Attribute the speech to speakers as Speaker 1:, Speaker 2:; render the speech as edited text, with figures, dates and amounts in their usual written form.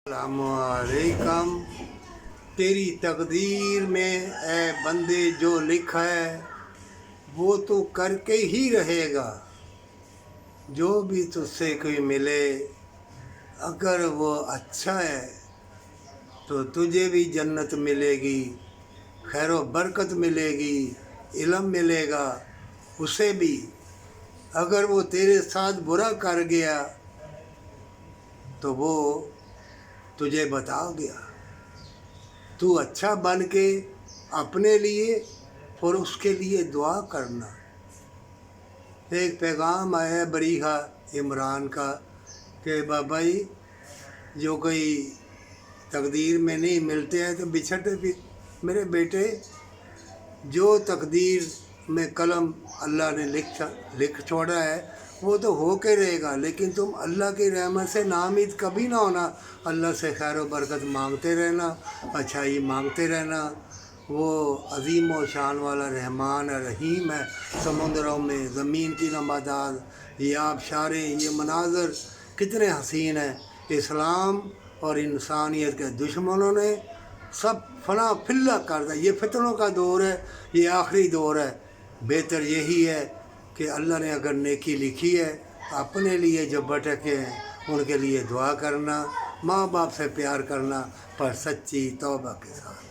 Speaker 1: अस्सलामुअलैकुम। तेरी तकदीर में ए बंदे जो लिखा है वो तो करके ही रहेगा। जो भी तुझसे कोई मिले अगर वो अच्छा है तो तुझे भी जन्नत मिलेगी, खैर व बरकत मिलेगी, इल्म मिलेगा उसे भी। अगर वो तेरे साथ बुरा कर गया तो वो तुझे बता गया। तू अच्छा बन के अपने लिए और उसके लिए दुआ करना। एक पैगाम आया बरीहा इमरान का कि बाबा जी जो कोई तकदीर में नहीं मिलते हैं तो बिछड़ते भी। मेरे बेटे, जो तकदीर में कलम अल्लाह ने लिख छोड़ा है वो तो हो के रहेगा, लेकिन तुम अल्लाह की रहमत से नाउम्मीद कभी ना होना। अल्लाह से खैर व बरकत मांगते रहना, अच्छाई मांगते रहना। वो अज़ीम व शान वाला रहमान रहीम है। समुद्रों में ज़मीन की नबादात, ये आबशारें, ये मनाज़र कितने हसीन हैं। इस्लाम और इंसानियत के दुश्मनों ने सब फना फिल्ला कर दिया। ये फितनों का दौर है, ये आखिरी दौर है। बेहतर यही है कि अल्लाह ने अगर नेकी लिखी है, अपने लिए जो भटके हैं उनके लिए दुआ करना, माँ बाप से प्यार करना, पर सच्ची तौबा के साथ।